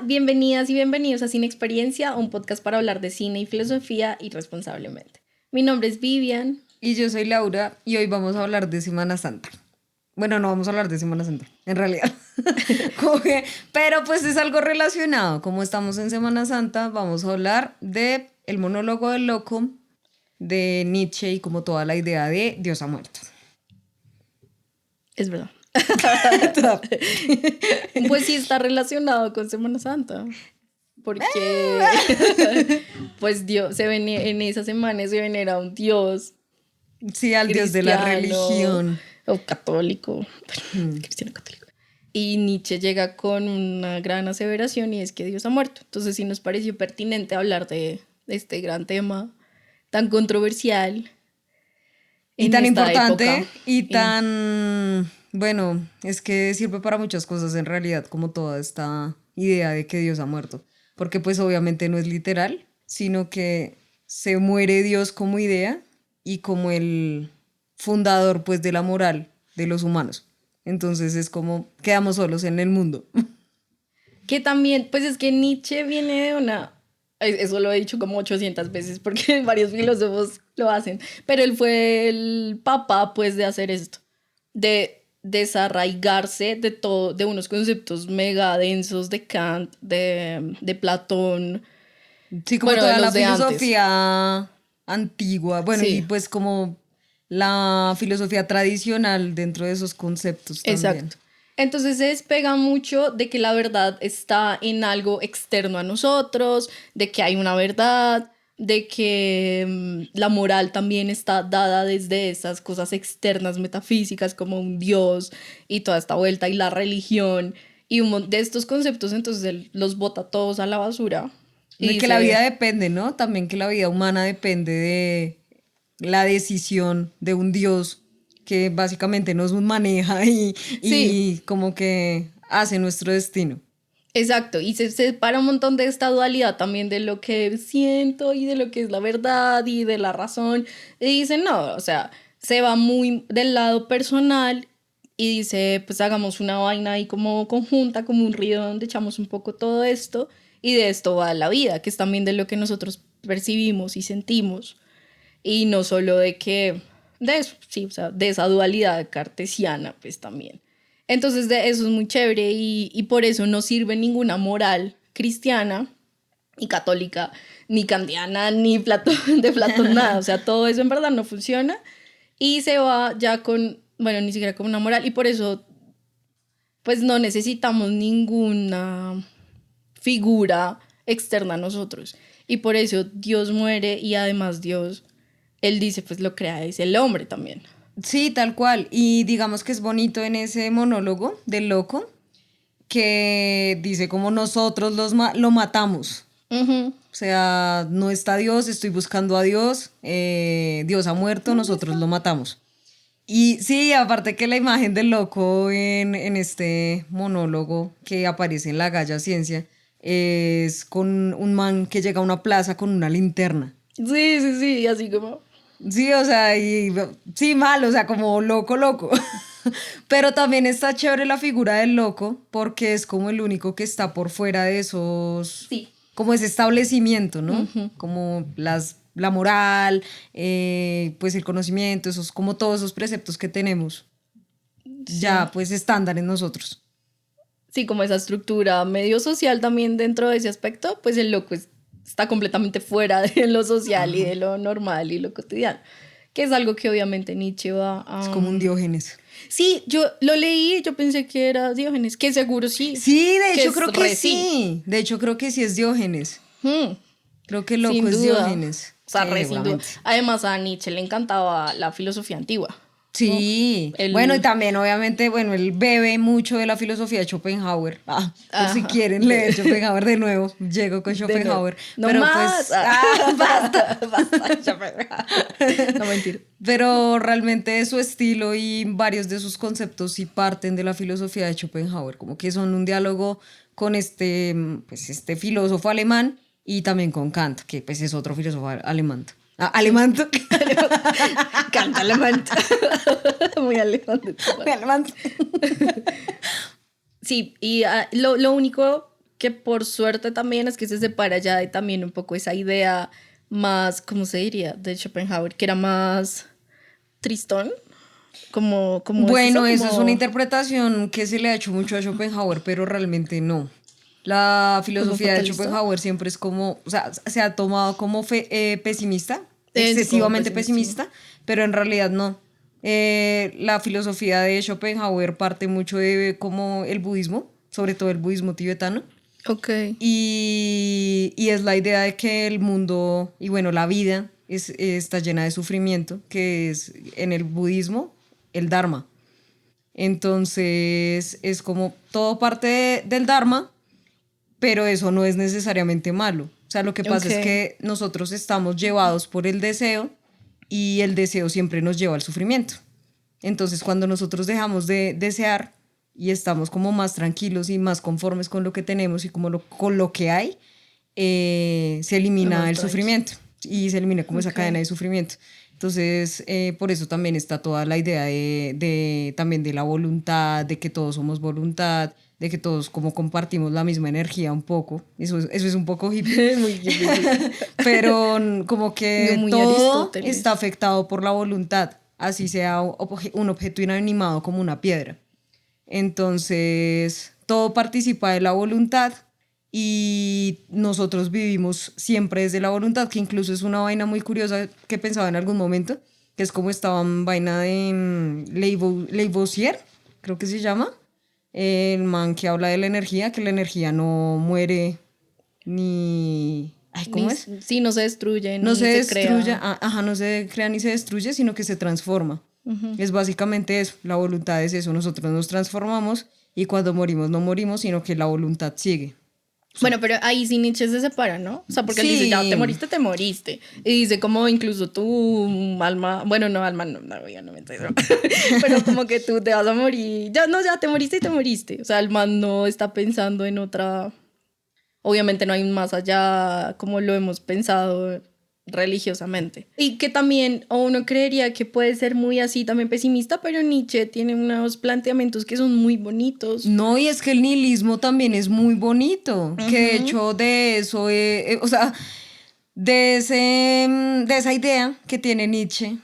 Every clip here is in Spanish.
bienvenidas y bienvenidos a Cine Experiencia, un podcast para hablar de cine y filosofía irresponsablemente. Mi nombre es Vivian. Y yo soy Laura y hoy vamos a hablar de Semana Santa. Bueno, no vamos a hablar de Semana Santa, en realidad. Pero pues es algo relacionado. Como estamos en Semana Santa, vamos a hablar de el monólogo del loco de Nietzsche y como toda la idea de Dios ha muerto. Es verdad. Pues sí está relacionado con Semana Santa. Porque pues Dios, en esa semana se venera un Dios. Sí, al Dios de la religión. O católico, cristiano católico. Y Nietzsche llega con una gran aseveración y es que Dios ha muerto. Entonces sí nos pareció pertinente hablar de este gran tema tan controversial. Y tan importante y tan... Bueno, es que sirve para muchas cosas en realidad, como toda esta idea de que Dios ha muerto. Porque pues obviamente no es literal, sino que se muere Dios como idea y como el fundador pues de la moral de los humanos. Entonces es como quedamos solos en el mundo. Que también, pues es que Nietzsche viene de una... Eso lo he dicho como 800 veces porque varios filósofos lo hacen. Pero él fue el papá pues de hacer esto. De desarraigarse de todo, de unos conceptos mega densos de Kant, de Platón. Sí, como toda la filosofía antigua. Bueno, sí. Y pues como la filosofía tradicional dentro de esos conceptos también. Exacto. Entonces se despega mucho de que la verdad está en algo externo a nosotros, de que hay una verdad, de que la moral también está dada desde esas cosas externas metafísicas como un Dios y toda esta vuelta y la religión y de estos conceptos. Entonces él los bota todos a la basura. Y de que la vida depende, ¿no? También que la vida humana depende de la decisión de un Dios que básicamente nos maneja y como que hace nuestro destino. Exacto, y se separa un montón de esta dualidad también de lo que siento y de lo que es la verdad y de la razón. Y dice, no, o sea, se va muy del lado personal y dice, pues hagamos una vaina ahí como conjunta, como un río donde echamos un poco todo esto y de esto va la vida, que es también de lo que nosotros percibimos y sentimos. Y no solo de que, de eso, sí, o sea, de esa dualidad cartesiana, pues también. Entonces de eso es muy chévere y por eso no sirve ninguna moral cristiana ni católica, ni kantiana, ni de Platón, nada. O sea, todo eso en verdad no funciona y se va ya con, bueno, ni siquiera con una moral y por eso pues no necesitamos ninguna figura externa a nosotros. Y por eso Dios muere y además Dios, él dice, pues lo crea, es el hombre también. Sí, tal cual. Y digamos que es bonito en ese monólogo del loco que dice como nosotros lo matamos. Uh-huh. O sea, no está Dios, estoy buscando a Dios, Dios ha muerto, nosotros lo matamos. Y sí, aparte que la imagen del loco en este monólogo que aparece en La Galla Ciencia es con un man que llega a una plaza con una linterna. Sí, así como... Sí, o sea, sí, mal, o sea, como loco. Pero también está chévere la figura del loco porque es como el único que está por fuera de esos... Sí. Como ese establecimiento, ¿no? Uh-huh. Como la moral, pues el conocimiento, como todos esos preceptos que tenemos. Sí. Ya, pues estándar en nosotros. Sí, como esa estructura medio social también dentro de ese aspecto, pues el loco está completamente fuera de lo social. Uh-huh. Y de lo normal y lo cotidiano, que es algo que obviamente Nietzsche va a... Es como un Diógenes. Sí, yo lo leí, yo pensé que era Diógenes, que seguro sí. Sí, de hecho creo que sí. De hecho creo que sí es Diógenes. Creo que el loco es Diógenes. O sea, sin duda. Además a Nietzsche le encantaba la filosofía antigua. Sí, ¿no? Bueno, y también obviamente, bueno, él bebe mucho de la filosofía de Schopenhauer. Por si quieren leer Schopenhauer de nuevo, llego con Schopenhauer. No pero más. Pues, basta. No, mentira. Pero realmente su estilo y varios de sus conceptos sí parten de la filosofía de Schopenhauer, como que son un diálogo con este filósofo alemán y también con Kant, que pues es otro filósofo alemán. Alemán. Kant alemán. Muy alemán. Muy alemán. Sí, y lo único que por suerte también es que se separa ya de también un poco esa idea más, ¿cómo se diría? De Schopenhauer, que era más tristón, como es Bueno, eso, esa es una como, interpretación que se le ha hecho mucho a Schopenhauer, pero realmente no. La como filosofía de fatalista. Schopenhauer siempre es como, o sea, se ha tomado como pesimista, Sí, como excesivamente pesimismo. pesimista, pero en realidad no. La filosofía de Schopenhauer parte mucho de como el budismo, sobre todo el budismo tibetano, Ok, y es la idea de que el mundo y bueno, la vida está llena de sufrimiento, que es en el budismo el Dharma. Entonces es como todo parte del Dharma, pero eso no es necesariamente malo. O sea, lo que pasa es ok. que nosotros estamos llevados por el deseo y el deseo siempre nos lleva al sufrimiento. Entonces, cuando nosotros dejamos de desear y estamos como más tranquilos y más conformes con lo que tenemos y como con lo que hay, se elimina Más el tranqui. sufrimiento y se elimina como esa Ok, cadena de sufrimiento. Entonces, por eso también está toda la idea también de la voluntad, de que todos somos voluntad, de que todos como compartimos la misma energía un poco. Eso es un poco hippie, muy difícil. pero como que Muy todo está Aristóteles. afectado por la voluntad, así sea un objeto inanimado como una piedra. Entonces, todo participa de la voluntad y nosotros vivimos siempre desde la voluntad, que incluso es una vaina muy curiosa que pensaba en algún momento, que es como esta vaina de Lavoisier, creo que se llama, el man que habla de la energía, que la energía no muere ni... Ay, ¿cómo Ni, es? sí, no se destruye, No se ni se destruye, crea. ajá, no se crea ni se destruye, sino que se transforma. Es básicamente eso, la voluntad es eso, nosotros nos transformamos y cuando morimos no morimos, sino que la voluntad sigue. O sea, Bueno, pero ahí sí Nietzsche se separa, ¿no? O sea, porque él dice, ya te sí, moriste, te moriste. Y dice como incluso tu alma, bueno, no, alma, no, no, ya no me entiendo. Pero como que tú te vas a morir. Ya, no, ya te moriste y te moriste. O sea, el man no está pensando en otra. Obviamente no hay un más allá como lo hemos pensado religiosamente. Y que también uno creería que puede ser muy así también pesimista, pero Nietzsche tiene unos planteamientos que son muy bonitos. no, y es que el nihilismo también es muy bonito, que de Ujú. hecho de eso, o sea, de esa idea que tiene Nietzsche,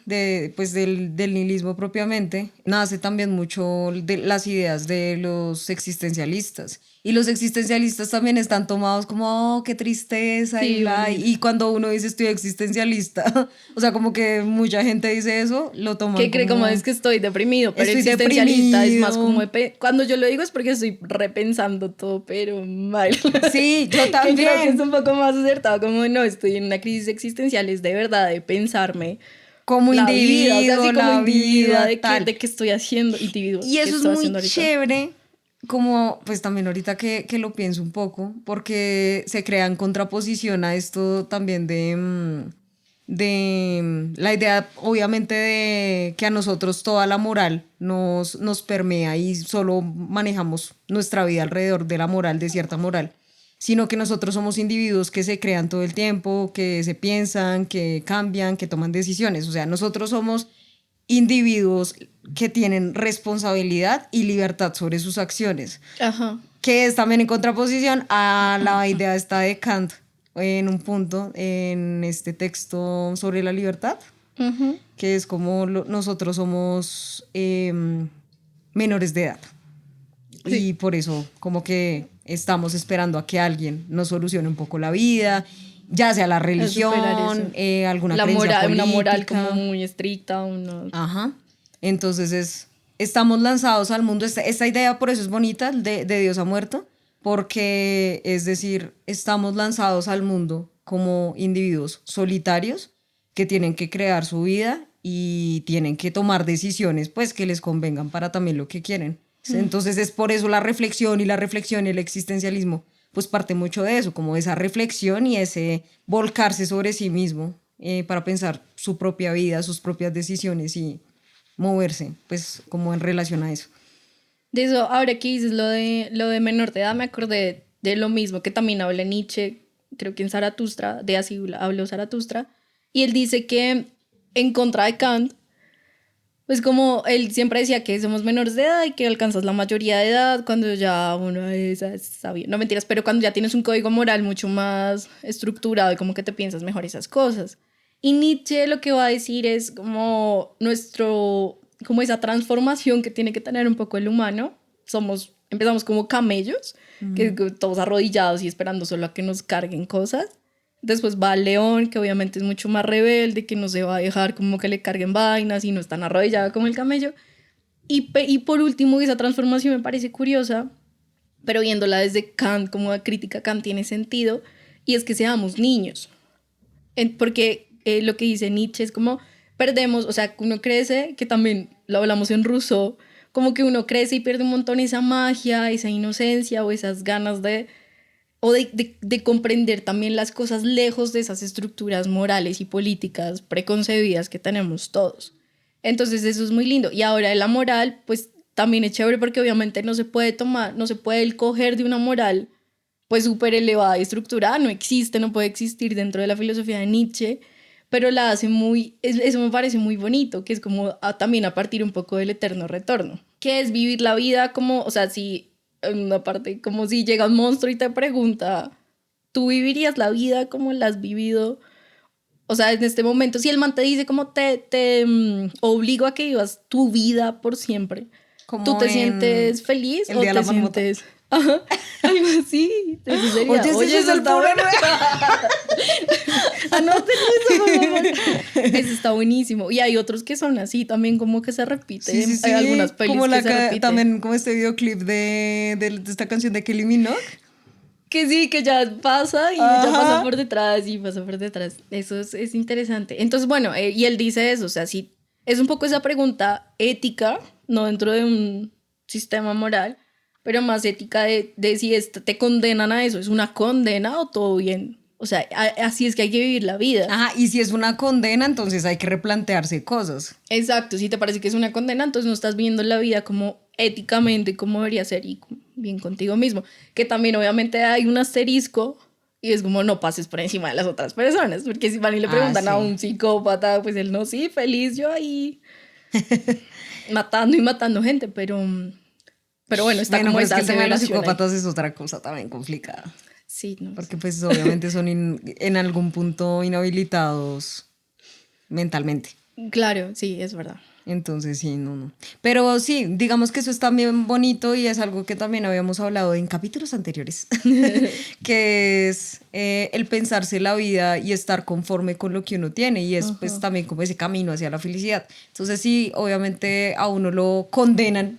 pues del nihilismo propiamente, nace también mucho de las ideas de los existencialistas. Y los existencialistas también están tomados como, oh, qué tristeza, Sí, bonito. y cuando uno dice estoy existencialista, o sea, como que mucha gente dice eso, lo toman Que cree como es como, que estoy deprimido, pero estoy existencialista es más como deprimido. cuando yo lo digo es porque estoy repensando todo, pero mal. Sí, yo Que creo que es también. un poco más acertado, como no, estoy en una crisis existencial, es de verdad de pensarme Como la vida, o sea, así individuo, como la individua vida, tal. de qué estoy haciendo, individuo, Y qué eso es estoy muy haciendo ahorita. chévere, como pues también ahorita que lo pienso un poco, porque se crea en contraposición a esto también de la idea, obviamente, de que a nosotros toda la moral nos permea y solo manejamos nuestra vida alrededor de la moral, de cierta moral, sino que nosotros somos individuos que se crean todo el tiempo, que se piensan, que cambian, que toman decisiones. O sea, nosotros somos individuos que tienen responsabilidad y libertad sobre sus acciones, Ajá. que es también en contraposición a la idea esta de Kant en un punto en este texto sobre la libertad, Ujú. que es como nosotros somos menores de edad y Sí. por eso como que estamos esperando a que alguien nos solucione un poco la vida, ya sea la A superar religión, eso. alguna La creencia moral, una moral como política. muy estricta, uno. Ajá. Entonces estamos lanzados al mundo. Esta idea por eso es bonita, de Dios ha muerto, porque es decir, estamos lanzados al mundo como individuos solitarios que tienen que crear su vida y tienen que tomar decisiones pues que les convengan para también lo que quieren. Entonces es por eso la reflexión y el existencialismo pues parte mucho de eso, como esa reflexión y ese volcarse sobre sí mismo para pensar su propia vida, sus propias decisiones y moverse, pues como en relación a eso. De eso, ahora que dices lo de menor de edad, me acordé de lo mismo que también habla Nietzsche, creo que en Zaratustra, de así habló Zaratustra, y él dice que en contra de Kant, Pues como él siempre decía que somos menores de edad y que alcanzas la mayoría de edad cuando ya uno es sabio. No mentiras, pero cuando ya tienes un código moral mucho más estructurado y como que te piensas mejor esas cosas. Y Nietzsche lo que va a decir es como como esa transformación que tiene que tener un poco el humano. Empezamos como camellos, que todos arrodillados y esperando solo a que nos carguen cosas. Después va el león, que obviamente es mucho más rebelde, que no se va a dejar como que le carguen vainas y no es tan arrodillado como el camello. Y por último, esa transformación me parece curiosa, pero viéndola desde Kant, como la crítica a Kant tiene sentido, y es que seamos niños. Porque lo que dice Nietzsche es como perdemos, o sea, uno crece, que también lo hablamos en Rousseau, como que uno crece y pierde un montón esa magia, esa inocencia o esas ganas de comprender también las cosas lejos de esas estructuras morales y políticas preconcebidas que tenemos todos. Entonces eso es muy lindo. Y ahora la moral, pues también es chévere porque obviamente no se puede coger de una moral pues súper elevada y estructurada, no existe, no puede existir dentro de la filosofía de Nietzsche, pero la hace eso me parece muy bonito, que es como también a partir un poco del eterno retorno, que es vivir la vida como, o sea, si en una parte, como si llega un monstruo y te pregunta, ¿tú vivirías la vida como la has vivido? O sea, en este momento, si el man te dice como te obligo a que vivas tu vida por siempre, ¿tú Como te en sientes feliz El o Día de te la Marmota. sientes... Ajá, algo así, eso sería. Oye, ese es el está bueno. Anoten eso, por favor. Eso está buenísimo. Y hay otros que son así, también como que se repiten. Sí, sí, Hay algunas sí. pelis Como que se repiten. también como este videoclip de esta canción de Kylie Minogue. Que sí, que ya pasa y ya pasa Ajá. por detrás y pasa por detrás. Eso es interesante. Entonces, bueno, y él dice eso, o sea, sí, es un poco esa pregunta ética, no dentro de un sistema moral, pero más ética de si te condenan a eso, ¿es una condena o todo bien? O sea, así es que hay que vivir la vida. Ajá, y si es una condena, entonces hay que replantearse cosas. Exacto, si te parece que es una condena, entonces no estás viviendo la vida como éticamente, como debería ser y bien contigo mismo. Que también obviamente hay un asterisco y es como no pases por encima de las otras personas, porque si van y le preguntan sí. a un psicópata, pues él no, sí, feliz yo ahí matando y matando gente, pero bueno, está Bueno, como pero es esa que el tema de los aseveración ahí. psicópatas es otra cosa también complicada. Sí, no Porque sé. pues obviamente son en algún punto inhabilitados mentalmente. Claro, sí, es verdad. Entonces sí, no. Pero sí, digamos que eso es también bonito y es algo que también habíamos hablado en capítulos anteriores, que es el pensarse la vida y estar conforme con lo que uno tiene y es pues también como ese camino hacia la felicidad. Entonces sí, obviamente a uno lo condenan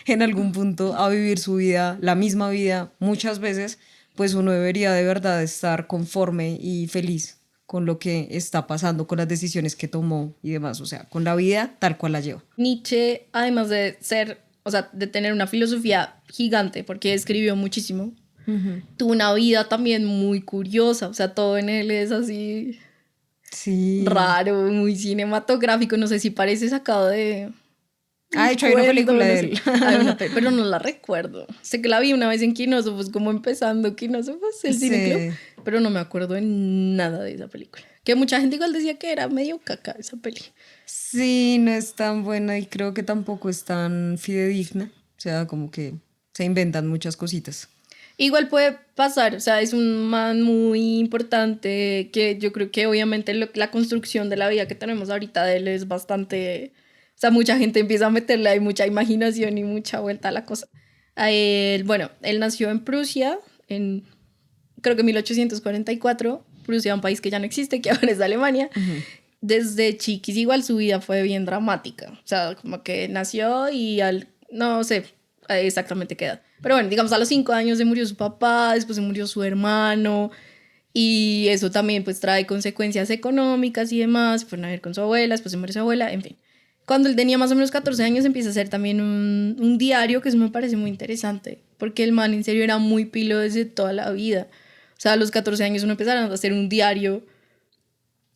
en algún punto a vivir su vida, la misma vida muchas veces, pues uno debería de verdad estar conforme y feliz con lo que está pasando, con las decisiones que tomó y demás, o sea, con la vida tal cual la lleva. Nietzsche, además de ser, o sea, de tener una filosofía gigante, porque escribió muchísimo, tuvo una vida también muy curiosa, o sea, todo en él es así Sí. raro, muy cinematográfico, no sé si parece sacado de... De hecho hay una película de él. Pero no la recuerdo. Sé que la vi una vez en Quinósofos, como empezando Quinósofos, el cineclub, pero no me acuerdo en nada de esa película. Que mucha gente igual decía que era medio caca esa peli. Sí, no es tan buena y creo que tampoco es tan fidedigna. O sea, como que se inventan muchas cositas. Igual puede pasar, o sea, es un man muy importante que yo creo que obviamente la construcción de la vida que tenemos ahorita de él es bastante... O sea, mucha gente empieza a meterle ahí mucha imaginación y mucha vuelta a la cosa. Bueno, él nació en Prusia, creo que 1844. Prusia, un país que ya no existe, que ahora es Alemania. Desde chiquis igual su vida fue bien dramática. O sea, como que nació y no sé exactamente qué edad. Pero bueno, digamos a los 5 años se murió su papá, después se murió su hermano. Y eso también pues trae consecuencias económicas y demás. Fueron a ver con su abuela, después se murió su abuela, en fin. Cuando él tenía más o menos 14 años empieza a hacer también un diario que eso me parece muy interesante. Porque el man en serio era muy pilo desde toda la vida. O sea, a los 14 años uno empezaron a hacer un diario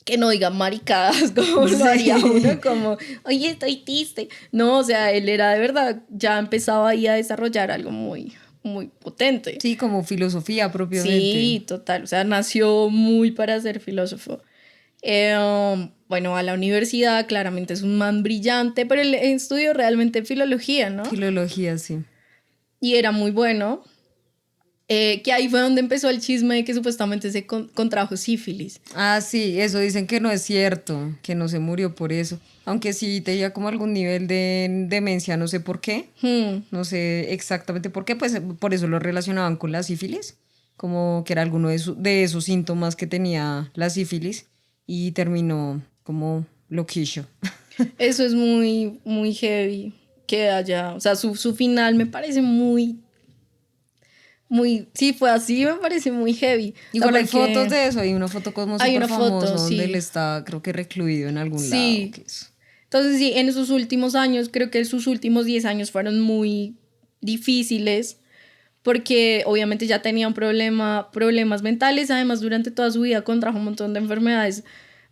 que no diga maricadas como lo haría uno, como, oye, estoy triste. No, o sea, él era de verdad, ya empezaba ahí a desarrollar algo muy, muy potente. Sí, como filosofía propiamente. Sí, total, o sea, nació muy para ser filósofo. Bueno, a la universidad, claramente es un man brillante, pero él estudió realmente filología, ¿no? Filología, sí. Y era muy bueno. Que ahí fue donde empezó el chisme de que supuestamente se contrajo sífilis. Ah, sí, eso dicen que no es cierto, que no se murió por eso. Aunque sí tenía como algún nivel de demencia, no sé por qué. No sé exactamente por qué, pues por eso lo relacionaban con la sífilis, como que era alguno de esos síntomas que tenía la sífilis y terminó como loquillo. Eso es muy, muy heavy que haya, o sea, su final me parece muy, sí, fue así, me parece muy heavy. O sea, Igual hay fotos porque de eso, hay una foto como hay súper una famosa foto, donde él sí, está, creo que recluido en algún lado. sí. Entonces sí, en sus últimos años, creo que sus últimos 10 años fueron muy difíciles porque obviamente ya tenía un problemas mentales, además durante toda su vida contrajo un montón de enfermedades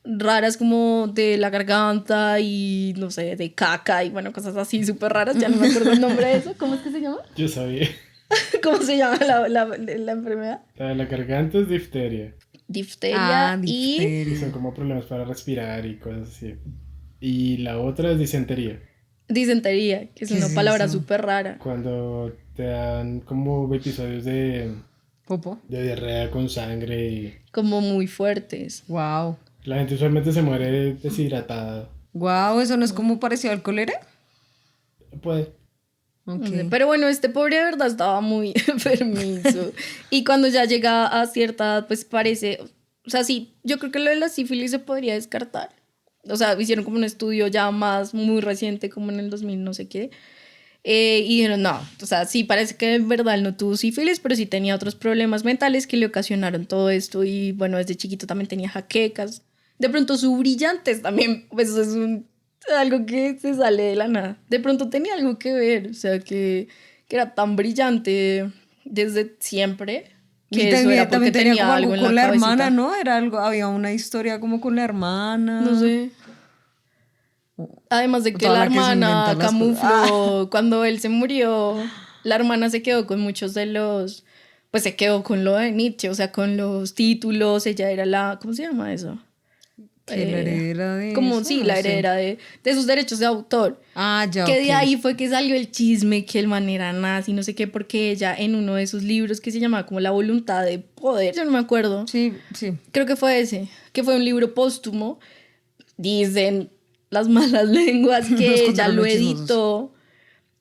raras como de la garganta y no sé, de caca y bueno, cosas así súper raras, ya no me acuerdo el nombre de eso, ¿cómo es que se llama? Yo sabía. ¿Cómo se llama la enfermedad? La de la garganta es difteria. Ah, Difteria Y son difteria. como problemas para respirar y cosas así. Y la otra es disentería. disentería, que es ¿Qué es una palabra eso? súper rara, Cuando te dan como episodios Popo. de diarrea con sangre y como muy fuertes. Wow. la gente usualmente se muere deshidratada. Wow, eso no es como parecido al cólera. Puede. No sé, Ok. pero bueno, este pobre de verdad estaba muy enfermizo. Y cuando ya llega a cierta edad, pues parece, o sea, sí, yo creo que lo de la sífilis se podría descartar. O sea, hicieron como un estudio ya más muy reciente, como en el 2000 no sé qué. Y dijeron, no, o sea, sí, parece que en verdad él no tuvo sífilis, pero sí tenía otros problemas mentales que le ocasionaron todo esto. Y bueno, desde chiquito también tenía jaquecas. De pronto su brillantes también, pues eso es algo que se sale de la nada. De pronto tenía algo que ver, o sea, que era tan brillante desde siempre, Y que eso era también porque tenía como tenía algo algo en con la la hermana, cabecita. ¿no? Era algo, había una historia como con la No hermana. sé. Además de que Toda la la que se inventa hermana las cosas. Ah, camufló cuando él se murió, la hermana se quedó con muchos de los, pues se quedó con lo de Nietzsche, o sea, con los títulos, ella era la, ¿cómo se llama eso? que la heredera de Como eso, sí, no la sé. heredera de sus derechos de autor. Ah, ya, Que ok. de ahí fue que salió el chisme que el man era nazi, no sé qué, porque ella en uno de sus libros que se llamaba como La voluntad de poder, yo no me acuerdo, Sí, sí. creo que fue ese, que fue un libro póstumo, dicen las malas lenguas Nos que ella contaron lo los chismosos. editó,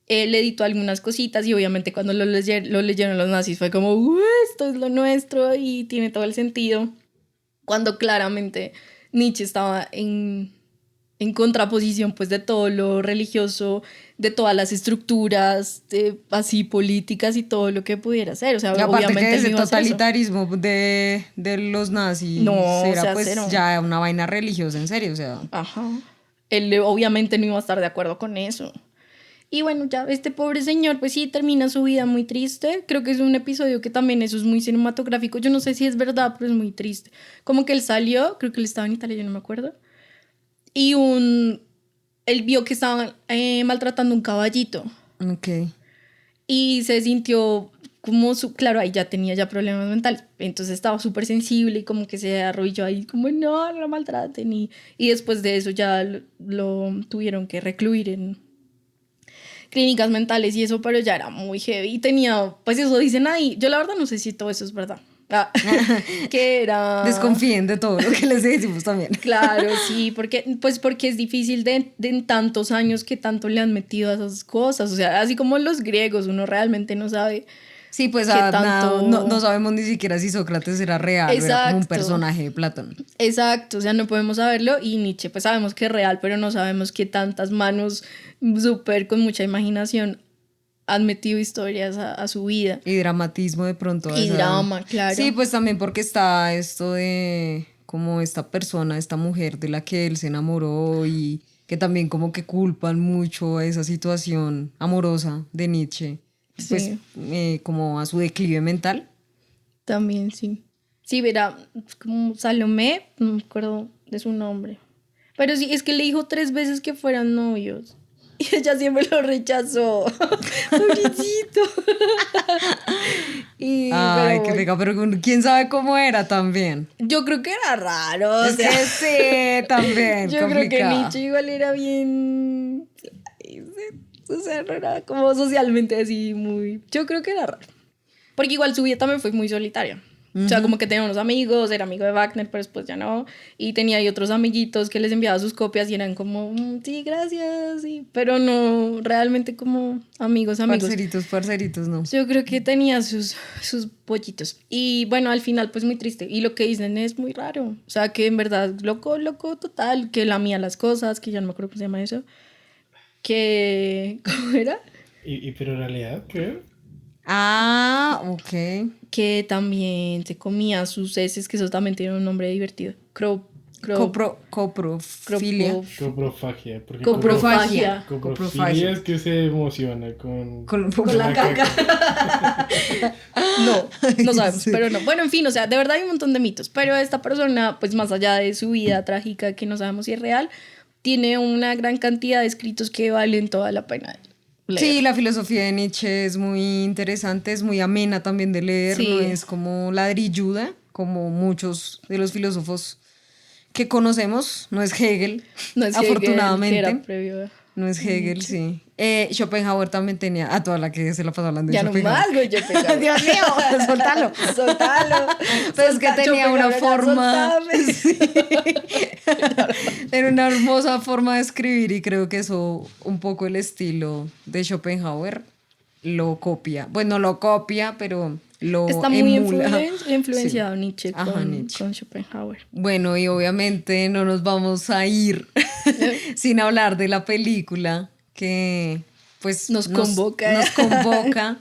él editó algunas cositas y obviamente cuando lo leyeron los nazis fue como, esto es lo nuestro y tiene todo el sentido, cuando claramente Nietzsche estaba en contraposición pues de todo lo religioso, de todas las estructuras así políticas y todo lo que pudiera ser, o sea, Y aparte que obviamente él no ese iba a hacer eso. totalitarismo de los nazis No, o era sea, pues cero. ya una vaina religiosa, en serio, o sea. Ajá. Él obviamente no iba a estar de acuerdo con eso. Y bueno, ya este pobre señor, pues sí, termina su vida muy triste. Creo que es un episodio que también eso es muy cinematográfico. Yo no sé si es verdad, pero es muy triste. Como que él salió, creo que él estaba en Italia, yo no me acuerdo. Y él vio que estaban maltratando un caballito. Ok. Y se sintió como, claro, ahí ya tenía ya problemas mentales. Entonces estaba súper sensible y como que se arrodilló ahí, como no, no lo maltraten. Y después de eso ya lo tuvieron que recluir en clínicas mentales y eso, pero ya era muy heavy. Y tenía, pues eso dicen ahí. Yo la verdad no sé si todo eso es verdad. Ah, que era... Desconfíen de todo lo que les decimos también. Claro, sí, porque es difícil de en tantos años que tanto le han metido a esas cosas. O sea, así como los griegos, uno realmente no sabe Sí, pues qué nada, no tanto... sabemos ni siquiera si Sócrates era real o era como un Exacto, personaje de Platón. exacto. O sea, no podemos saberlo. Y Nietzsche, pues sabemos que es real, pero no sabemos qué tantas manos súper con mucha imaginación han metido historias a su vida. Y dramatismo de pronto a Y esa... drama, Sí, claro. pues también porque está esto de como esta persona, esta mujer de la que él se enamoró y que también como que culpan mucho a esa situación amorosa de Nietzsche, pues Sí, como a su declive mental. también sí. Sí, verá, como Salomé, no me acuerdo de su nombre. Pero sí, es que le dijo 3 veces que fueran novios. Y ella siempre lo rechazó. Pobrecito. Ay, qué pega, pero quién sabe cómo era también. Yo creo que era raro. Es que sí, también. Yo creo que Nietzsche igual era bien. O sea, no era como socialmente así muy. Yo creo que era raro. Porque igual su vida también fue muy solitaria. O sea, como que tenía unos amigos, era amigo de Wagner, pero después ya no. Y tenía ahí otros amiguitos que les enviaba sus copias y eran como, sí, gracias, sí. Pero no, realmente como amigos. Parceritos, no. Yo creo que tenía sus pollitos. Y bueno, al final, pues muy triste. Y lo que dicen es muy raro. O sea, que en verdad, loco total, que lamía las cosas, que ya no me acuerdo cómo se llama eso. Que, ¿cómo era? Pero en realidad, ¿qué? Ah, ok. Que también se comía sus heces, que eso también tiene un nombre divertido. Coprofilia. Coprofagia. Porque Coprofagia. Coprofilia es que se emociona con la caca. No sabemos, sí. Pero no. Bueno, en fin, o sea, de verdad hay un montón de mitos. Pero esta persona, pues más allá de su vida trágica, que no sabemos si es real, tiene una gran cantidad de escritos que valen toda la pena leer. Sí, la filosofía de Nietzsche es muy interesante, es muy amena también de leer, sí. No es como ladrilluda, como muchos de los filósofos que conocemos, no es Hegel, afortunadamente. Hegel, que era previo. No es Hegel, sí. Schopenhauer también tenía, a toda la que se la pasó hablando de Schopenhauer. Ya no más, güey, Schopenhauer. Dios mío, suéltalo. Pero es que tenía una forma, sí. Era una hermosa forma de escribir y creo que eso, un poco el estilo de Schopenhauer lo copia. Bueno, lo copia, pero lo está muy emula. influenciado sí. Nietzsche con Schopenhauer. Bueno, y obviamente no nos vamos a ir sin hablar de la película que pues nos convoca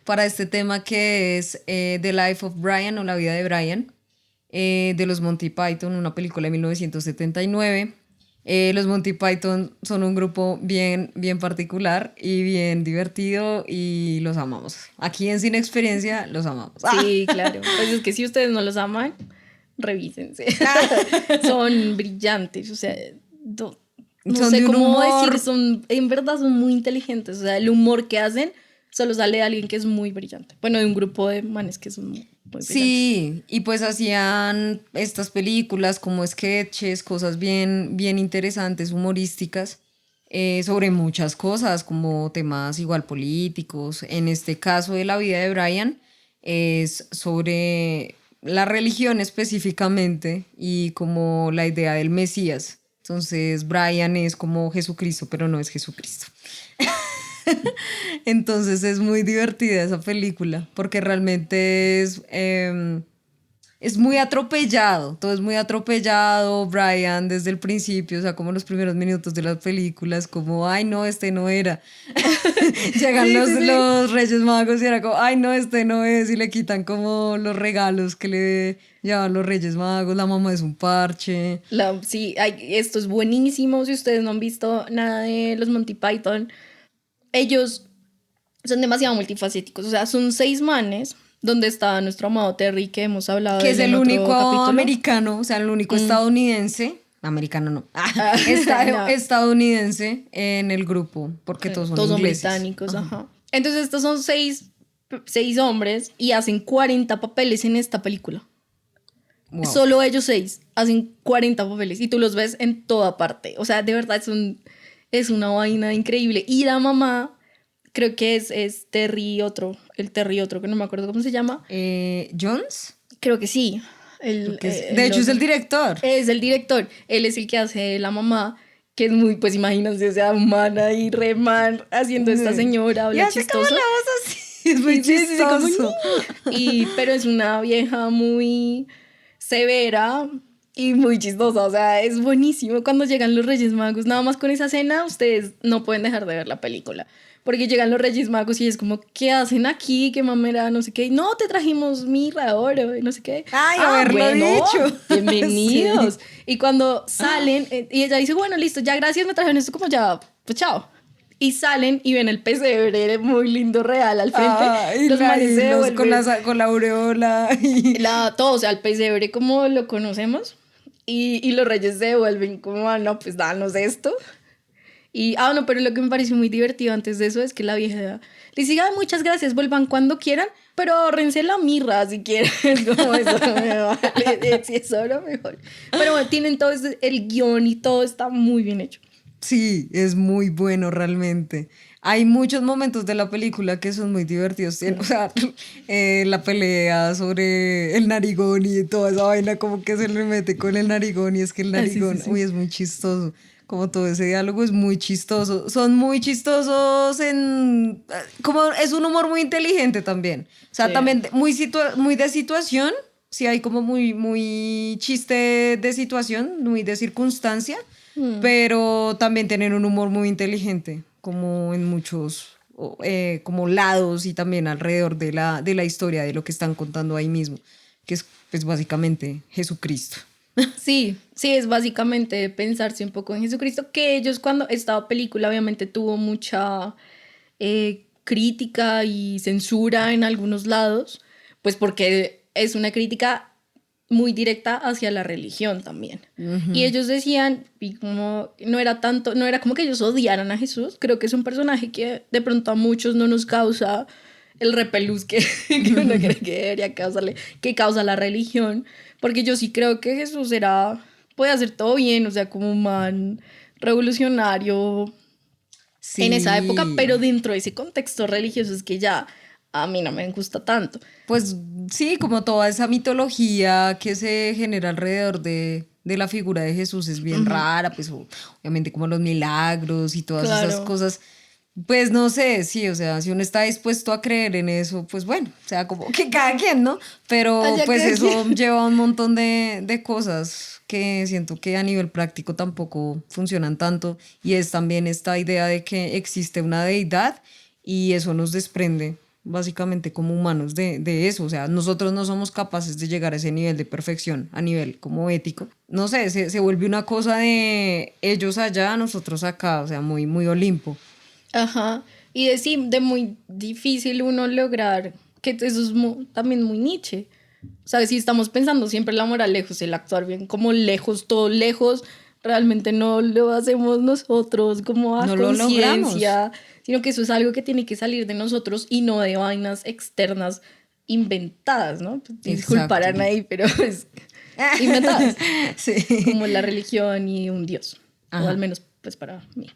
para este tema que es The Life of Brian o La vida de Brian de los Monty Python, una película de 1979. Los Monty Python son un grupo bien Ah. particular y bien divertido y los amamos. Aquí en Sin Experiencia los amamos. Sí, claro. Pues es que si ustedes no los aman, revísense. Son brillantes, o sea, no sé cómo decir, en verdad son muy inteligentes. O sea, el humor que hacen solo sale de alguien que es muy brillante. Bueno, de un grupo de manes que son muy brillantes. Sí, y pues hacían estas películas como sketches, cosas bien interesantes, humorísticas, sobre muchas cosas, como temas igual políticos. En este caso de La vida de Brian, es sobre la religión específicamente y como la idea del Mesías. Entonces Brian es como Jesucristo, pero no es Jesucristo. Entonces es muy divertida esa película porque realmente es muy atropellado, todo es muy atropellado. Brian desde el principio, o sea, como los primeros minutos de las películas, como, ay no, este no era. Llegan los Reyes Magos y era como, ay no, este no es, y le quitan como los regalos que le llevan los Reyes Magos, la mamá es un parche. Sí, esto es buenísimo. Si ustedes no han visto nada de los Monty Python, ellos son demasiado multifacéticos. O sea, son 6 manes donde está nuestro amado Terry, que hemos hablado que es el único capítulo. Americano, o sea, el único estadounidense. Americano no. Estadounidense en el grupo, porque todos son ingleses. Británicos, ajá. Entonces estos son 6 hombres y hacen 40 papeles en esta película. Wow. Solo ellos 6 hacen 40 papeles y tú los ves en toda parte. O sea, de verdad es una vaina increíble. Y la mamá, creo que es Terry otro, que no me acuerdo cómo se llama. ¿Jones? Creo que sí. De hecho es el director. Es el director. Él es el que hace la mamá, que es muy, pues imagínense, o sea, humana y re man haciendo esta señora, habla chistoso. Como la voz así, es muy chistoso. Pero es una vieja muy severa y muy chistosa, o sea, es buenísimo cuando llegan los Reyes Magos. Nada más con esa escena ustedes no pueden dejar de ver la película, porque llegan los Reyes Magos y es como, ¿qué hacen aquí? ¿Qué mamera? No sé qué. No, te trajimos mirra, oro, no sé qué. Ay, haberlo dicho. Bienvenidos. Sí. Y cuando salen, y ella dice, bueno, listo, ya gracias, me trajeron esto, como ya, pues chao. Y salen y ven el pesebre muy lindo, real, al frente. Y los manes se devuelven con la aureola. Todo, o sea, el pesebre como lo conocemos. Y los reyes se devuelven como, no, pues danos esto. Y, no, pero lo que me pareció muy divertido antes de eso es que la vieja le dice, "Ay, muchas gracias, vuelvan cuando quieran, pero ahórrense la mirra si quieren". Es como eso, me vale, si es ahora mejor. Pero bueno, tienen todo el guión y todo está muy bien hecho. Sí, es muy bueno realmente. Hay muchos momentos de la película que son muy divertidos. O sea, la pelea sobre el narigón y toda esa vaina, como que se le mete con el narigón y es que el narigón, Sí. uy, es muy chistoso. Como todo ese diálogo es muy chistoso. Son muy chistosos como es un humor muy inteligente también. O sea, Sí. también muy de situación. Sí, hay como muy chiste de situación, muy de circunstancia. Pero también tienen un humor muy inteligente, como en muchos como lados y también alrededor de la historia, de lo que están contando ahí mismo, que es pues básicamente Jesucristo. Sí, es básicamente pensarse un poco en Jesucristo, que ellos cuando esta película obviamente tuvo mucha crítica y censura en algunos lados, pues porque es una crítica muy directa hacia la religión también. Y ellos decían, y como no era como que ellos odiaran a Jesús, creo que es un personaje que de pronto a muchos no nos causa el repelús que uno cree que debería causarle, que causa la religión, porque yo sí creo que Jesús puede hacer todo bien, o sea, como un man revolucionario en esa época, pero dentro de ese contexto religioso es que ya a mí no me gusta tanto. Pues sí, como toda esa mitología que se genera alrededor de la figura de Jesús es bien rara, pues obviamente como los milagros y todas esas cosas. Pues no sé, sí, o sea, si uno está dispuesto a creer en eso, pues bueno, o sea, como que cada quien, ¿no? Pero pues eso lleva un montón de cosas que siento que a nivel práctico tampoco funcionan tanto, y es también esta idea de que existe una deidad y eso nos desprende básicamente como humanos de eso, o sea, nosotros no somos capaces de llegar a ese nivel de perfección a nivel como ético. No sé, se vuelve una cosa de ellos allá, nosotros acá, o sea, muy Olimpo. Ajá, y de muy difícil uno lograr, que eso es también muy Nietzsche. O sea, si estamos pensando siempre en la moral lejos, el actuar bien, como lejos, todo lejos, realmente no lo hacemos nosotros como a No lo conciencia, sino que eso es algo que tiene que salir de nosotros y no de vainas externas inventadas, ¿no? Disculparán ahí, pero es inventadas. Sí. Como la religión y un dios, o al menos pues para mí.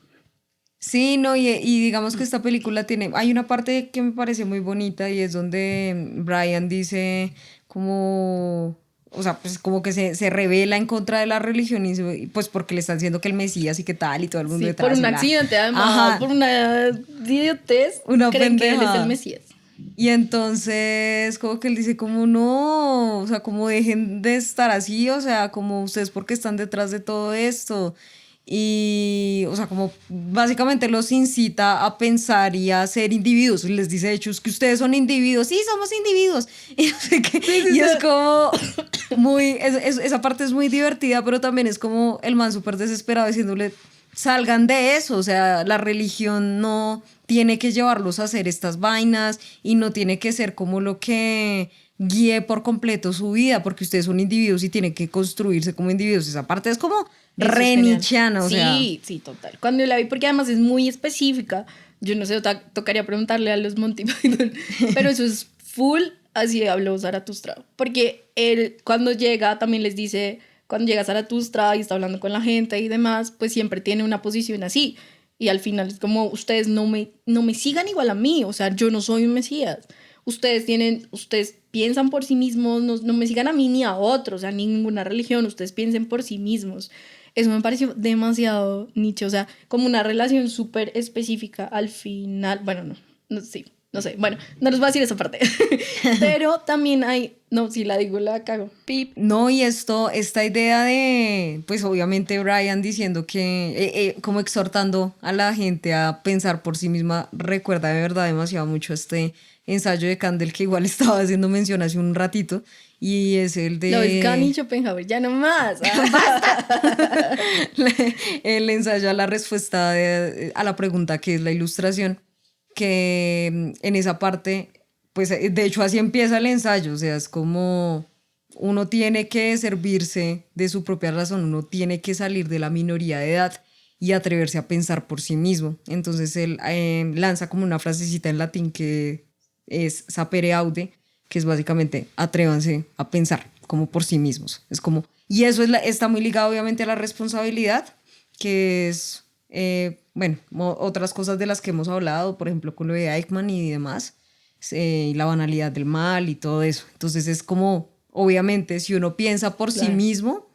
Sí, no, y digamos que esta película hay una parte que me parece muy bonita y es donde Brian dice como, o sea, pues como que se revela en contra de la religión y pues porque le están diciendo que el Mesías y que tal y todo el mundo detrás. Por un accidente, además, Ajá. por una idiotez, una creen pendeja. que él es el Mesías. Y entonces como que él dice como no, o sea, como dejen de estar así, o sea, como ustedes porque están detrás de todo esto. Y, o sea, como básicamente los incita a pensar y a ser individuos. Y les dice, de hecho, es que ustedes son individuos. Sí, somos individuos. Y no sé qué. Y es como esa parte es muy divertida, pero también es como el man súper desesperado diciéndole, salgan de eso. O sea, la religión no tiene que llevarlos a hacer estas vainas y no tiene que ser como lo que guíe por completo su vida, porque ustedes son individuos y tienen que construirse como individuos. Esa parte es como re nietzscheana, o sea. Sí, total. Cuando la vi, porque además es muy específica, yo no sé, tocaría preguntarle a los Monty Python, pero eso es full, así habló Zaratustra. Porque él, cuando llega, también les dice, cuando llega Zaratustra y está hablando con la gente y demás, pues siempre tiene una posición así. Y al final es como, ustedes no me sigan igual a mí, o sea, yo no soy un Mesías. Ustedes piensan por sí mismos, no me sigan a mí ni a otros, o sea, ninguna religión, ustedes piensen por sí mismos. Eso me pareció demasiado Nietzsche, o sea, como una relación súper específica al final, bueno, no sé, bueno, no les voy a decir esa parte, pero también hay, no, si la digo la cago, pip. No, y esta idea de, pues obviamente Brian diciendo que, como exhortando a la gente a pensar por sí misma, recuerda de verdad demasiado mucho este ensayo de Kandel que igual estaba haciendo mención hace un ratito, y es el de... Lois Kahn y Schopenhauer, ya no más. El ensayo a la respuesta a la pregunta que es la ilustración, que en esa parte, pues de hecho así empieza el ensayo, o sea, es como uno tiene que servirse de su propia razón, uno tiene que salir de la minoría de edad y atreverse a pensar por sí mismo. Entonces él lanza como una frasecita en latín que es sapere aude, que es básicamente atrévanse a pensar como por sí mismos. Es como, y eso está muy ligado obviamente a la responsabilidad, que es, bueno, otras cosas de las que hemos hablado, por ejemplo con lo de Eichmann y demás, y la banalidad del mal y todo eso. Entonces es como, obviamente, si uno piensa por sí mismo,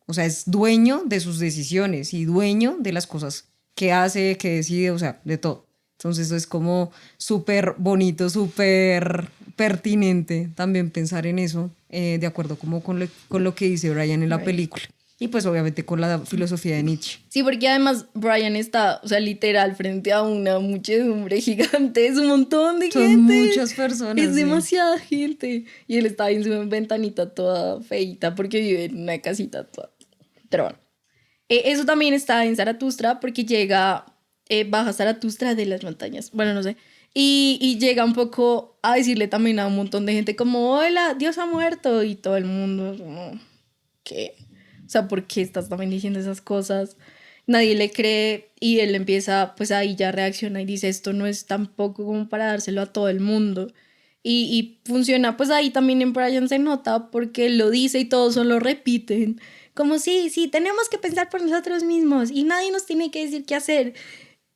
o sea, es dueño de sus decisiones y dueño de las cosas que hace, que decide, o sea, de todo. Entonces es como súper bonito, súper pertinente también pensar en eso, de acuerdo como con lo que dice Brian en la película. Y pues obviamente con la filosofía de Nietzsche. Sí, porque además Brian está, o sea, literal frente a una muchedumbre gigante, es un montón de gente. Son muchas personas. Es demasiada gente. Y él está ahí en su ventanita toda feita porque vive en una casita toda. Pero bueno. Eso también está en Zaratustra porque llega, baja Zaratustra de las montañas, bueno, no sé. Y llega un poco a decirle también a un montón de gente como, hola, Dios ha muerto. Y todo el mundo como, ¿qué? O sea, ¿por qué estás también diciendo esas cosas? Nadie le cree y él empieza, pues ahí ya reacciona y dice, esto no es tampoco como para dárselo a todo el mundo. Y funciona, pues ahí también en Brian se nota porque él lo dice y todos solo repiten. Como sí, tenemos que pensar por nosotros mismos y nadie nos tiene que decir qué hacer.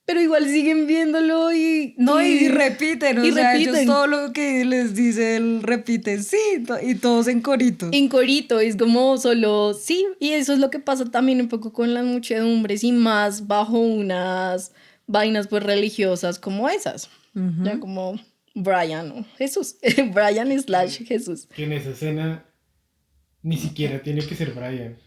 Pero igual siguen viéndolo y... No, y repiten, o sea, repiten. ellos todo lo que les dice, él repiten, sí, y todos en corito. En corito, es como solo, sí, y eso es lo que pasa también un poco con las muchedumbres y más bajo unas vainas pues religiosas como esas. Ya como Brian o Jesús, Brian / Jesús. Que en esa escena ni siquiera tiene que ser Brian.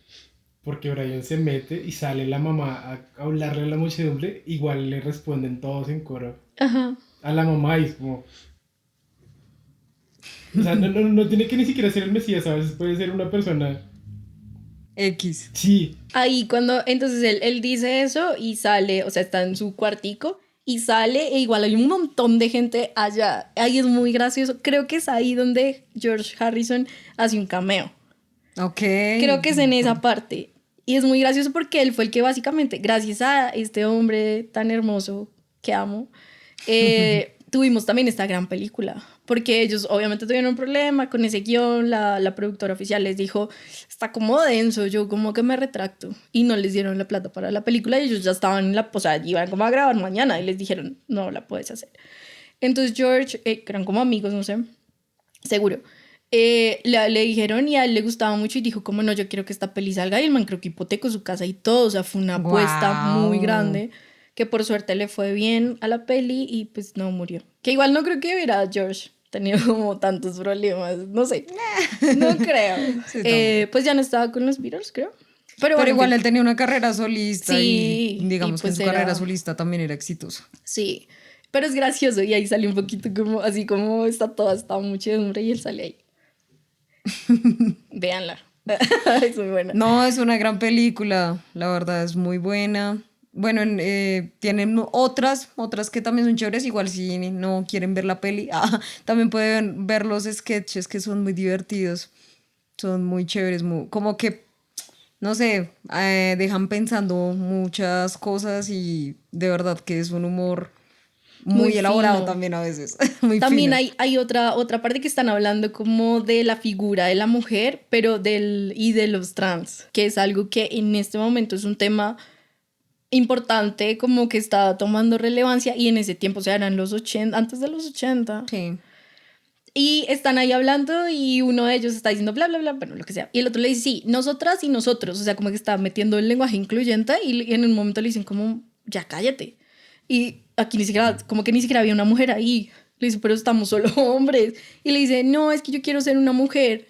Porque Brian se mete y sale la mamá a hablarle a la muchedumbre, igual le responden todos en coro. Ajá. A la mamá y es como... O sea, no tiene que ni siquiera ser el Mesías, a veces puede ser una persona... X. Sí. Ahí cuando, entonces él dice eso y sale, o sea, está en su cuartico y sale e igual hay un montón de gente allá. Ahí es muy gracioso. Creo que es ahí donde George Harrison hace un cameo. Ok. Creo que es en esa parte. Y es muy gracioso porque él fue el que básicamente, gracias a este hombre tan hermoso que amo, tuvimos también esta gran película. Porque ellos obviamente tuvieron un problema con ese guión, la productora oficial les dijo, está como denso, yo como que me retracto. Y no les dieron la plata para la película y ellos ya estaban en o sea, iban como a grabar mañana y les dijeron, no la puedes hacer. Entonces George, que eran como amigos, no sé, seguro, le dijeron y a él le gustaba mucho y dijo como no, yo quiero que esta peli salga y el man creo que hipotecó su casa y todo, o sea, fue una apuesta muy grande que por suerte le fue bien a la peli y pues no murió. Que igual no creo que hubiera George tenido como tantos problemas, no sé, no creo. Sí, pues ya no estaba con los Beatles, creo. Pero bueno, igual él tenía una carrera solista sí, y digamos y pues que su carrera solista también era exitosa. Sí, pero es gracioso y ahí sale un poquito como así como está toda esta muchedumbre y él sale ahí. Véanla. Es muy buena. No, es una gran película, la verdad es muy buena. Bueno, tienen otras que también son chéveres, igual si no quieren ver la peli, también pueden ver los sketches que son muy divertidos, son muy chéveres, como que, no sé, dejan pensando muchas cosas y de verdad que es un humor muy elaborado fino. También a veces. Muy también fino. hay otra parte que están hablando como de la figura de la mujer, pero y de los trans, que es algo que en este momento es un tema importante, como que está tomando relevancia y en ese tiempo, o sea, eran los 80, antes de los 80. Sí. Y están ahí hablando y uno de ellos está diciendo bla, bla, bla, bueno, lo que sea. Y el otro le dice, sí, nosotras y nosotros, o sea, como que está metiendo el lenguaje incluyente y en un momento le dicen como, ya cállate. Y aquí ni siquiera, como que ni siquiera había una mujer ahí. Le dice, pero estamos solo hombres. Y le dice, no, es que yo quiero ser una mujer.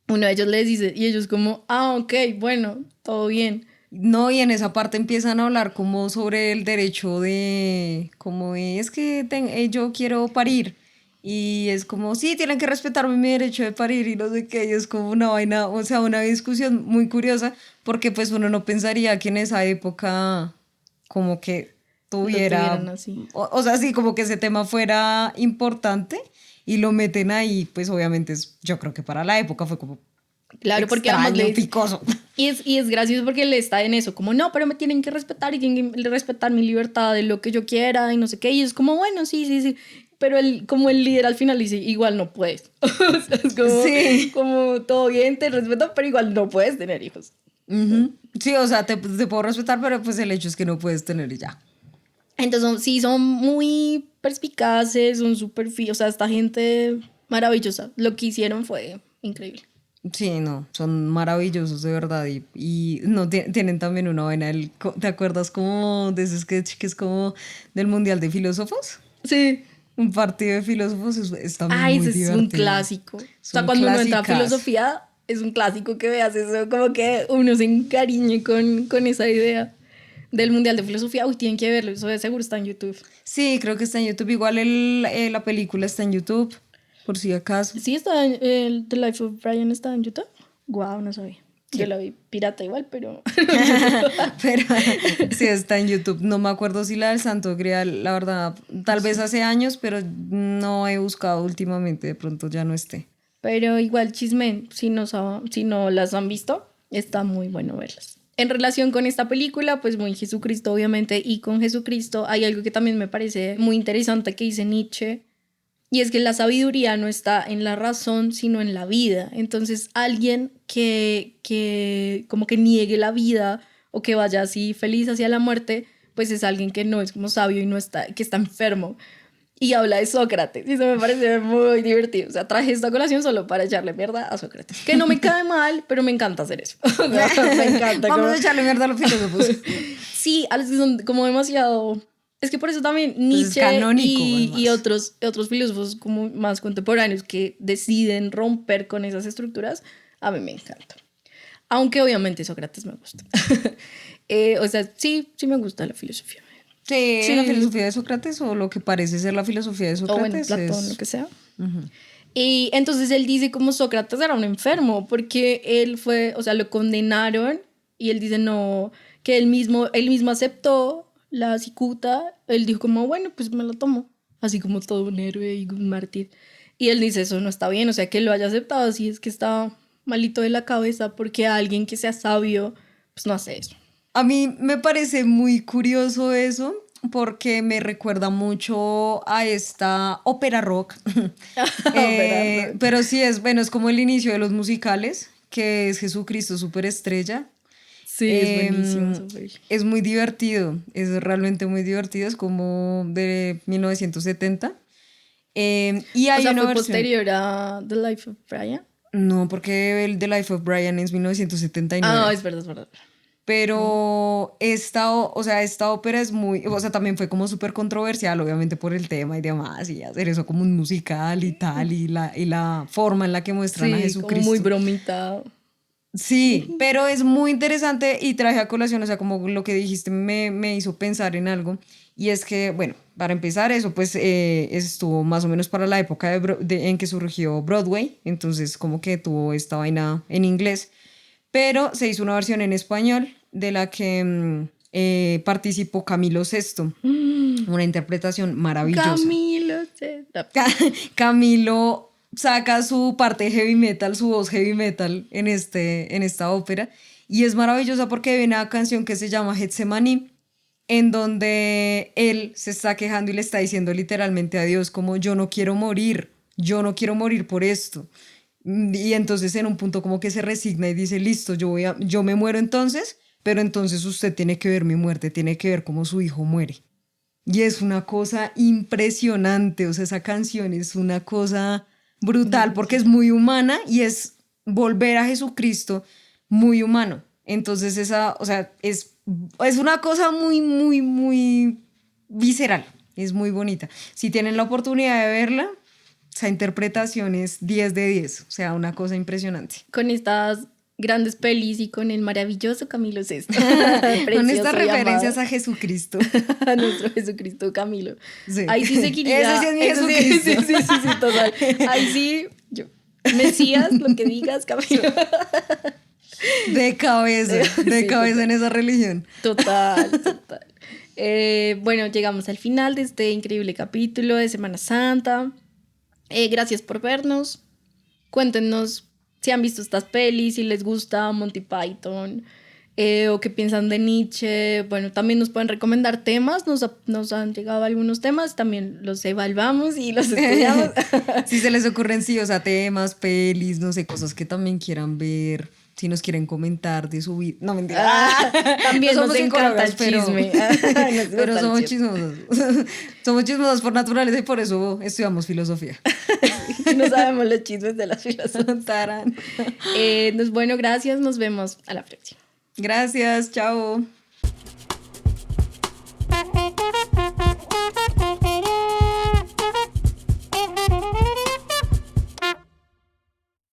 Uno de ellos les dice, y ellos como, ok, bueno, todo bien. No, y en esa parte empiezan a hablar como sobre el derecho de, como es que yo quiero parir. Y es como, sí, tienen que respetarme mi derecho de parir y no sé qué. Y es como una vaina, o sea, una discusión muy curiosa porque pues uno no pensaría que en esa época como que tuviera, así. O sea, sí, como que ese tema fuera importante y lo meten ahí, pues obviamente yo creo que para la época fue como Claro, porque además extraño, picoso. Y es gracioso porque él está en eso, como no, pero me tienen que respetar y tienen que respetar mi libertad de lo que yo quiera y no sé qué. Y es como, bueno, sí. Pero él, como el líder al final dice, igual no puedes. O sea, es como, Sí. como todo bien, te respeto, pero igual no puedes tener hijos. Sí, o sea, te puedo respetar, pero pues el hecho es que no puedes tener y ya. Entonces, sí, son muy perspicaces, son súper o sea, esta gente maravillosa. Lo que hicieron fue increíble. Sí, no, son maravillosos de verdad y no tienen también una vaina, ¿te acuerdas como de ese sketch que es como del Mundial de Filósofos? Sí. Un partido de filósofos es también Ay, muy ese es un divertido. clásico. O sea, Son cuando uno entra a clásicas. filosofía, es un clásico que veas eso, como que uno se encariñe con esa idea del Mundial de Filosofía. Uy, tienen que verlo, eso de seguro está en YouTube. Sí, creo que está en YouTube. Igual la película está en YouTube, por si acaso. Sí, está en el The Life of Brian está en YouTube. Guau, no sabía. Sí. Yo la vi pirata igual, pero... Pero sí está en YouTube. No me acuerdo si la del Santo Grial, la verdad, tal vez hace años, pero no he buscado últimamente, de pronto ya no esté. Pero igual, chismen, si no las han visto, está muy bueno verlas. En relación con esta película, pues muy Jesucristo, obviamente, y con Jesucristo hay algo que también me parece muy interesante que dice Nietzsche, y es que la sabiduría no está en la razón, sino en la vida. Entonces, alguien que como que niegue la vida o que vaya así feliz hacia la muerte, pues es alguien que no es como sabio y no está, que está enfermo. Y habla de Sócrates, y eso me parece muy divertido. O sea, traje esta colación solo para echarle mierda a Sócrates. Que no me cae mal, pero me encanta hacer eso. O sea, me encanta. Vamos como... a echarle mierda a los filósofos. Sí, a los que son como demasiado... Es que por eso también Pues es Nietzsche canónico, y además. otros filósofos como más contemporáneos que deciden romper con esas estructuras, a mí me encanta. Aunque obviamente Sócrates me gusta. O sea, sí me gusta la filosofía. Sí, Sí. la filosofía de Sócrates o lo que parece ser la filosofía de O bueno, Sócrates Platón, lo que sea. Y entonces él dice como Sócrates era un enfermo porque él fue, o sea, lo condenaron y él dice no, que él mismo aceptó la cicuta, él dijo como bueno, pues me lo tomo, así como todo un héroe y un mártir. Y él dice eso no está bien, o sea, que él lo haya aceptado así es que está malito de la cabeza porque alguien que sea sabio, pues no hace eso. A mí me parece muy curioso eso porque me recuerda mucho a esta ópera rock. Pero sí bueno, es como el inicio de los musicales, que es Jesucristo Superestrella. Sí, es buenísimo. Es muy divertido, es realmente muy divertido, es como de 1970. Y hay O sea, una fue versión... posterior a The Life of Brian. No, porque el The Life of Brian es 1979. Ah, es verdad, es verdad. Pero esta ópera es muy, o sea, también fue como súper controversial, obviamente por el tema y demás, y hacer eso como un musical y tal, y la forma en la que muestran a Sí, Jesucristo. como muy bromita. Sí, pero es muy interesante y traje a colación, o sea, como lo que dijiste me hizo pensar en algo, y es que, bueno, para empezar eso, pues estuvo más o menos para la época en que surgió Broadway, entonces como que tuvo esta vaina en inglés, pero se hizo una versión en español de la que participó Camilo Sesto, una interpretación maravillosa. Camilo Sesto. Camilo saca su parte heavy metal, su voz heavy metal en esta ópera, y es maravillosa porque hay una canción que se llama Getsemaní, en donde él se está quejando y le está diciendo literalmente a Dios como yo no quiero morir por esto. Y entonces en un punto como que se resigna y dice, listo, yo me muero entonces, pero entonces usted tiene que ver mi muerte, tiene que ver cómo su hijo muere. Y es una cosa impresionante, o sea, esa canción es una cosa brutal porque es muy humana y es volver a Jesucristo muy humano. Entonces o sea, es una cosa muy, muy, muy visceral, es muy bonita. Si tienen la oportunidad de verla, esa interpretación es 10 de 10, o sea, una cosa impresionante. Con estas grandes pelis y con el maravilloso Camilo Sesto. Con estas referencias a Jesucristo. A nuestro Jesucristo Camilo. Sí. Ahí sí seguiría. Ese sí es mi Jesucristo. Sí, total. Ahí sí, yo. Mesías, lo que digas, Camilo. De cabeza total. en esa religión. Total. Bueno, llegamos al final de este increíble capítulo de Semana Santa. Gracias por vernos. Cuéntenos si han visto estas pelis, si les gusta Monty Python, o qué piensan de Nietzsche. Bueno, también nos pueden recomendar temas, nos han llegado algunos temas, también los evaluamos y los estudiamos. Si se les ocurren, sí, o sea, temas, pelis, no sé, cosas que también quieran ver, si nos quieren comentar de su vida. No, mentira. También no nos encanta el chisme. Pero somos chismosos. Somos chismosos por naturaleza y por eso estudiamos filosofía. No sabemos los chismes de las filosofías. Tarán. Bueno, gracias, nos vemos a la próxima. Gracias, chao.